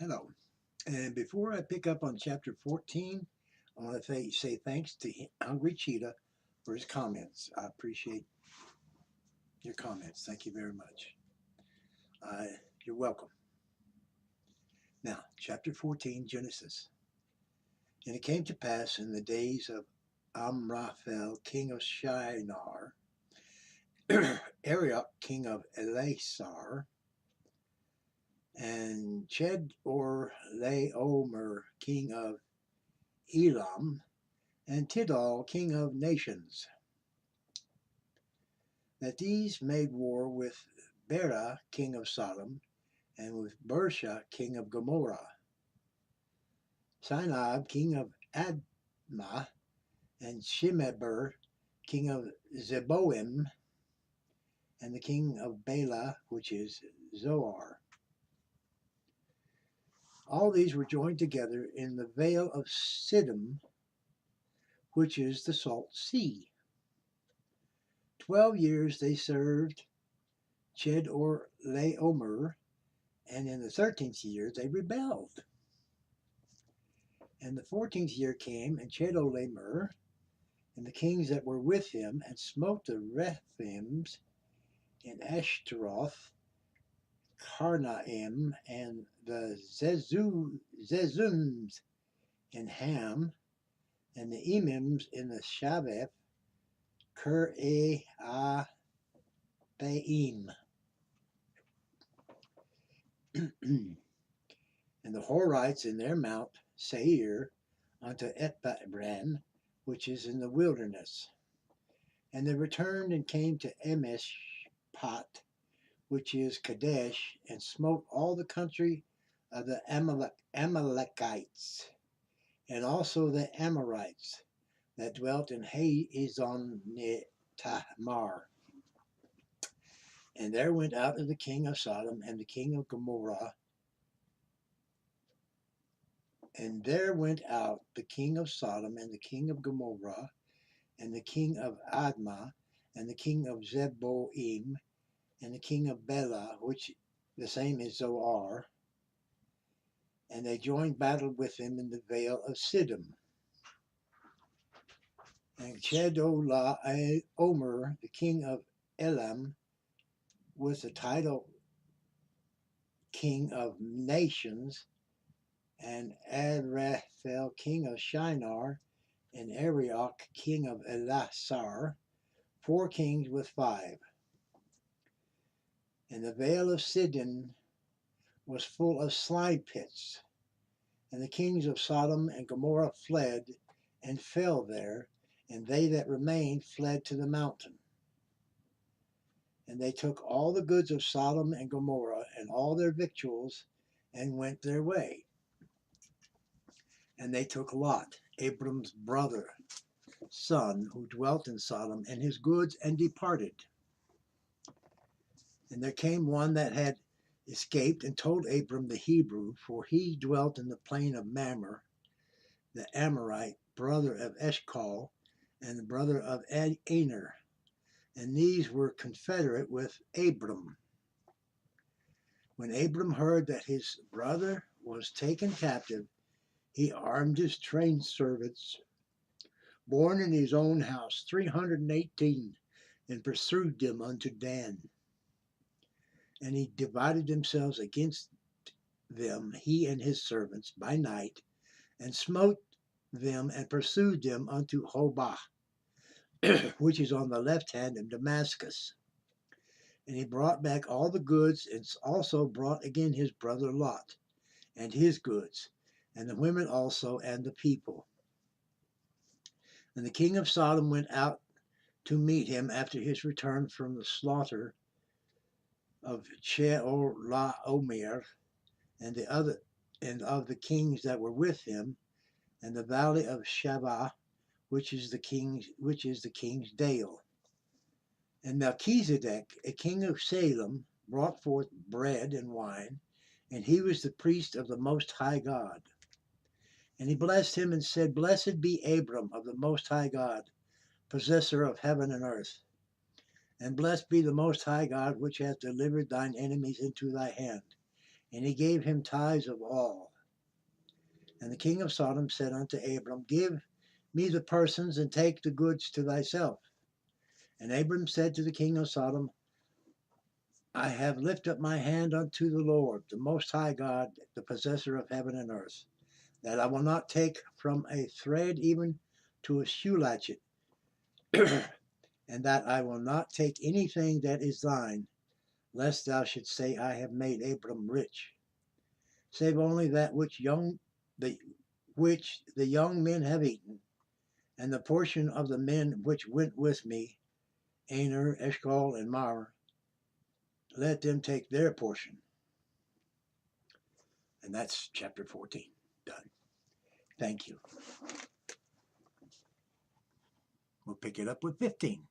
Hello. And before I pick up on chapter 14, I want to say thanks to Hungry Cheetah for his comments. I appreciate your comments. Thank you very much. Uh, you're welcome. Now, chapter 14, Genesis. And it came to pass in the days of Amraphel, king of Shinar, Arioch, king of Elasar, and Laomer, king of Elam, and Tidal, king of nations, that these made war with Bera, king of Sodom, and with Bersha, king of Gomorrah, Sinab, king of Admah, and Shemeber, king of Zeboim, and the king of Bela, which is Zoar. All these were joined together in the vale of Siddim, which is the salt sea. 12 years they served Laomer, and in the 13th year they rebelled. And the 14th year came, and Chedorlaomer and the kings that were with him, and smote the Rephaims in Ashtaroth, Karnaim, and the Zezums in Ham, and the Emims in the Shaveth, Ker-e-Abaim. And the Horites in their mount Seir unto Epatran, which is in the wilderness. And they returned and came to Emeshpat, which is Kadesh, and smote all the country of the Amalekites, and also the Amorites that dwelt in Hazon Tamar. And there went out of the king of Sodom and the king of Gomorrah, and there went out the king of Sodom and the king of Gomorrah, and the king of Admah, and the king of Zeboim, and the king of Bela, which the same is Zoar, and they joined battle with him in the vale of Siddim. And Chedorlaomer, the king of Elam, was the title king of nations, and Adraphel, king of Shinar, and Arioch, king of Elasar, 4 kings with 5. And the vale of Siddim was full of slime pits, and the kings of Sodom and Gomorrah fled and fell there, and they that remained fled to the mountain. And they took all the goods of Sodom and Gomorrah and all their victuals, and went their way. And they took Lot, Abram's brother, son, who dwelt in Sodom, and his goods, and departed. And there came one that had escaped, and told Abram the Hebrew, for he dwelt in the plain of Mamre, the Amorite, brother of Eshcol, and the brother of Aner, and these were confederate with Abram. When Abram heard that his brother was taken captive, he armed his trained servants, born in his own house, 318, and pursued them unto Dan. And he divided themselves against them, he and his servants, by night, and smote them and pursued them unto Hobah, which is on the left hand of Damascus. And he brought back all the goods, and also brought again his brother Lot, and his goods, and the women also, and the people. And the king of Sodom went out to meet him after his return from the slaughter of Chedorlaomer and the other, and of the kings that were with him, and the valley of Shavah, which is the king's dale. And Melchizedek, a king of Salem, brought forth bread and wine, and he was the priest of the Most High God. And he blessed him and said, Blessed be Abram of the Most High God, possessor of heaven and earth. And blessed be the Most High God, which hath delivered thine enemies into thy hand. and he gave him tithes of all. And the king of Sodom said unto Abram, Give me the persons, and take the goods to thyself. And Abram said to the king of Sodom, I have lifted up my hand unto the Lord, the Most High God, the possessor of heaven and earth, that I will not take from a thread even to a shoe latchet, and that I will not take anything that is thine, lest thou shouldst say, I have made Abram rich, save only that which the young men have eaten, and the portion of the men which went with me, Aner, Eshcol, and Mar, let them take their portion. And that's chapter 14. Done. Thank you. We'll pick it up with 15.